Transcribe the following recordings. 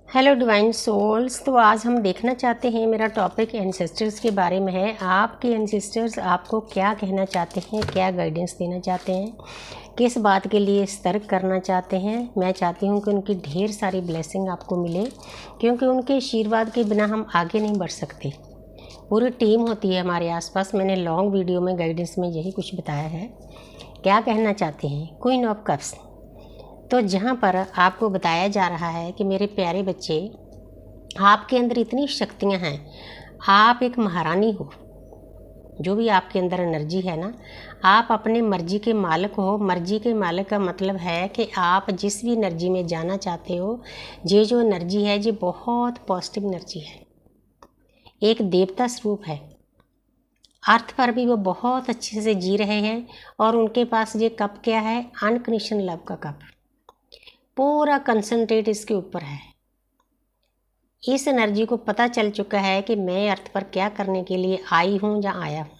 Hello divine souls. तो आज हम देखना चाहते हैं, मेरा टॉपिक एंसेस्टर्स के बारे में है। आपके एंसेस्टर्स आपको क्या कहना चाहते हैं, क्या गाइडेंस देना चाहते हैं, किस बात के लिए सतर्क करना चाहते हैं। मैं चाहती हूं कि उनकी ढेर सारी ब्लेसिंग आपको मिले, क्योंकि उनके आशीर्वाद के बिना हम आगे नहीं बढ़ सकते। पूरी टीम होती है हमारे आसपास। मैंने लॉन्ग वीडियो में गाइडेंस में यही कुछ बताया है। क्या कहना चाहते हैं क्वीन ऑफ कप्स। तो जहाँ पर आपको बताया जा रहा है कि मेरे प्यारे बच्चे, आपके अंदर इतनी शक्तियाँ हैं, आप एक महारानी हो। जो भी आपके अंदर एनर्जी है ना, आप अपने मर्जी के मालिक हो। मर्जी के मालिक का मतलब है कि आप जिस भी एनर्जी में जाना चाहते हो, ये जो एनर्जी है ये बहुत पॉजिटिव एनर्जी है, एक देवता स्वरूप है। अर्थ पर भी वो बहुत अच्छे से जी रहे हैं, और उनके पास ये कप क्या है? अनकंडीशनल लव का कप। पूरा कंसंट्रेट इसके ऊपर है। इस एनर्जी को पता चल चुका है कि मैं अर्थ पर क्या करने के लिए आई हूँ या आया हूँ।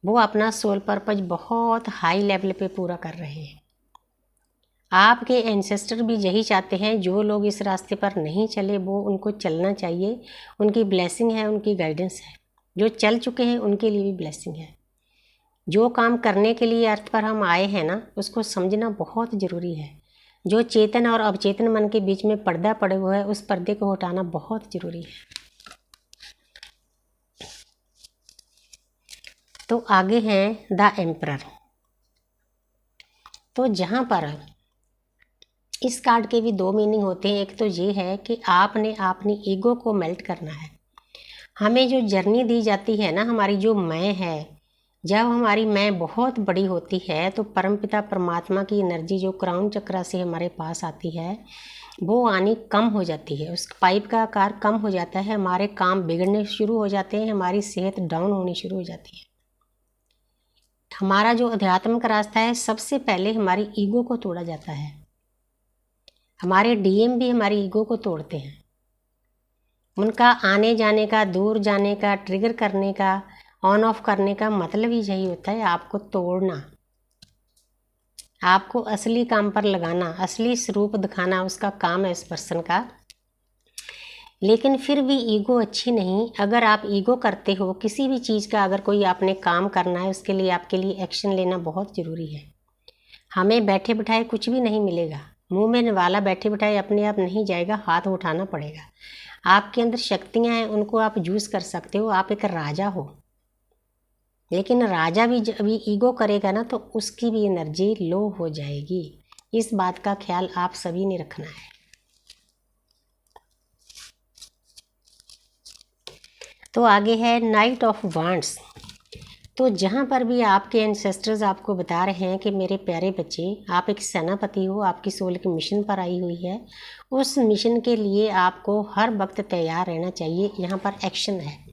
वो अपना सोल पर्पज बहुत हाई लेवल पे पूरा कर रहे हैं। आपके एंसेस्टर भी यही चाहते हैं। जो लोग इस रास्ते पर नहीं चले, वो उनको चलना चाहिए। उनकी ब्लेसिंग है, उनकी गाइडेंस है। जो चल चुके हैं उनके लिए भी ब्लेसिंग है। जो काम करने के लिए अर्थ पर हम आए हैं ना, उसको समझना बहुत ज़रूरी है। जो चेतन और अवचेतन मन के बीच में पर्दा पड़े हुए है, उस पर्दे को हटाना बहुत ज़रूरी है। तो आगे हैं द एम्परर। तो जहाँ पर इस कार्ड के भी दो मीनिंग होते हैं। एक तो ये है कि आपने अपनी ईगो को मेल्ट करना है। हमें जो जर्नी दी जाती है ना, हमारी जो मैं है, जब हमारी मैं बहुत बड़ी होती है तो परमपिता परमात्मा की एनर्जी जो क्राउन चक्रा से हमारे पास आती है, वो आनी कम हो जाती है। उस पाइप का आकार कम हो जाता है, हमारे काम बिगड़ने शुरू हो जाते हैं, हमारी सेहत डाउन होनी शुरू हो जाती है। हमारा जो अध्यात्म का रास्ता है, सबसे पहले हमारी ईगो को तोड़ा जाता है। हमारे डीएम भी हमारी ईगो को तोड़ते हैं। उनका आने जाने का, दूर जाने का, ट्रिगर करने का, ऑन ऑफ करने का मतलब ही यही होता है, आपको तोड़ना, आपको असली काम पर लगाना, असली स्वरूप दिखाना उसका काम है इस पर्सन का। लेकिन फिर भी ईगो अच्छी नहीं। अगर आप ईगो करते हो किसी भी चीज़ का, अगर कोई आपने काम करना है, उसके लिए आपके लिए एक्शन लेना बहुत ज़रूरी है। हमें बैठे बिठाए कुछ भी नहीं मिलेगा। मुंह में निवाला बैठे बिठाए अपने आप नहीं जाएगा, हाथ उठाना पड़ेगा। आपके अंदर शक्तियां हैं, उनको आप यूज़ कर सकते हो। आप एक राजा हो, लेकिन राजा भी जब भी ईगो करेगा ना, तो उसकी भी एनर्जी लो हो जाएगी। इस बात का ख्याल आप सभी ने रखना है। तो आगे है नाइट ऑफ वांड्स। तो जहाँ पर भी आपके एंसेस्टर्स आपको बता रहे हैं कि मेरे प्यारे बच्चे, आप एक सेनापति हो, आपकी सोल के मिशन पर आई हुई है। उस मिशन के लिए आपको हर वक्त तैयार रहना चाहिए। यहाँ पर एक्शन है।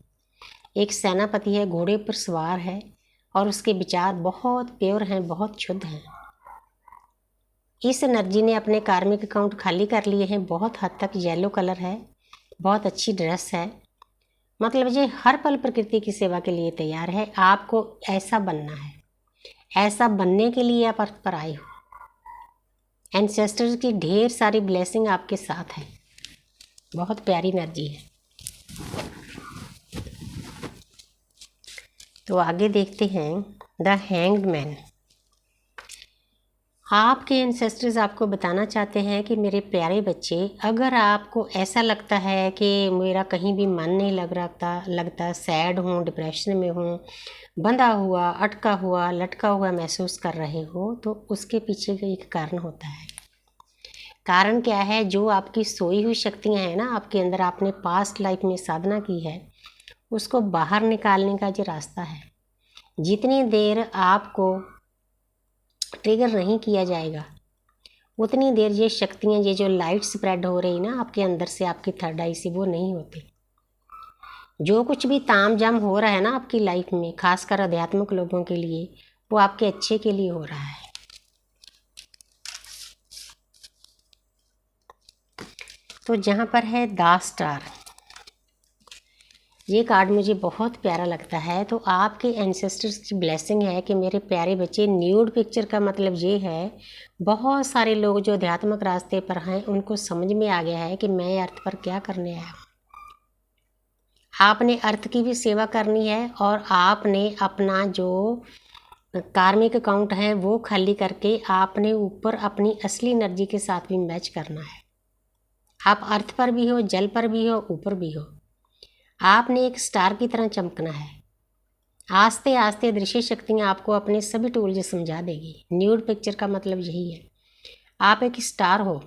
एक सेनापति है, घोड़े पर सवार है, और उसके विचार बहुत प्योर हैं, बहुत शुद्ध हैं। इस एनर्जी ने अपने कार्मिक अकाउंट खाली कर लिए हैं। बहुत हद तक येलो कलर है, बहुत अच्छी ड्रेस है। मतलब ये हर पल प्रकृति की सेवा के लिए तैयार है। आपको ऐसा बनना है, ऐसा बनने के लिए आप अर्थ पर आए हो। एंसेस्टर्स की ढेर सारी ब्लेसिंग आपके साथ है। बहुत प्यारी एनर्जी है। तो आगे देखते हैं द हैंग्ड मैन। आपके एंसेस्टर्स आपको बताना चाहते हैं कि मेरे प्यारे बच्चे, अगर आपको ऐसा लगता है कि मेरा कहीं भी मन नहीं लगता, सैड हूँ, डिप्रेशन में हूँ, बंधा हुआ, अटका हुआ, लटका हुआ महसूस कर रहे हो, तो उसके पीछे का एक कारण होता है। कारण क्या है? जो आपकी सोई हुई शक्तियाँ हैं ना आपके अंदर, आपने पास्ट लाइफ में साधना की है, उसको बाहर निकालने का जो रास्ता है। जितनी देर आपको ट्रिगर नहीं किया जाएगा, उतनी देर ये शक्तियाँ, ये जो लाइट स्प्रेड हो रही ना आपके अंदर से, आपकी थर्ड आई से, वो नहीं होती। जो कुछ भी ताम जाम हो रहा है ना आपकी लाइफ में, खासकर आध्यात्मिक लोगों के लिए, वो आपके अच्छे के लिए हो रहा है। तो जहाँ पर है द स्टार। ये कार्ड मुझे बहुत प्यारा लगता है। तो आपके एंसेस्टर्स की ब्लेसिंग है कि मेरे प्यारे बच्चे, न्यूड पिक्चर का मतलब ये है, बहुत सारे लोग जो अध्यात्मक रास्ते पर हैं उनको समझ में आ गया है कि मैं अर्थ पर क्या करने आया हूँ। आपने अर्थ की भी सेवा करनी है और आपने अपना जो कार्मिक अकाउंट है वो खाली करके आपने ऊपर अपनी असली एनर्जी के साथ भी मैच करना है। आप अर्थ पर भी हो, जल पर भी हो, ऊपर भी हो। आपने एक स्टार की तरह चमकना है। आस्ते आस्ते दृश्य शक्तियाँ आपको अपने सभी टूल्स समझा देगी। न्यूड पिक्चर का मतलब यही है। आप एक स्टार हो।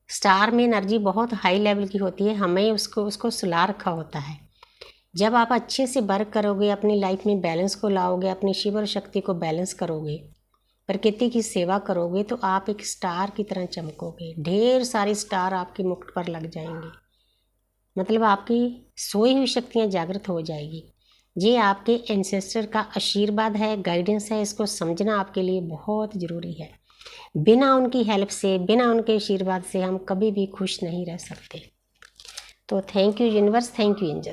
स्टार में एनर्जी बहुत हाई लेवल की होती है, हमें उसको सुला रखा होता है। जब आप अच्छे से वर्क करोगे, अपनी लाइफ में बैलेंस को लाओगे, अपनी शिव और शक्ति को बैलेंस करोगे, प्रकृति की सेवा करोगे, तो आप एक स्टार की तरह चमकोगे। ढेर सारे स्टार आपके मुकुट पर लग जाएंगे। मतलब आपकी सोई हुई शक्तियाँ जागृत हो जाएगी। ये आपके एंसेस्टर का आशीर्वाद है, गाइडेंस है। इसको समझना आपके लिए बहुत ज़रूरी है। बिना उनकी हेल्प से, बिना उनके आशीर्वाद से हम कभी भी खुश नहीं रह सकते। तो thank you universe, thank you angel.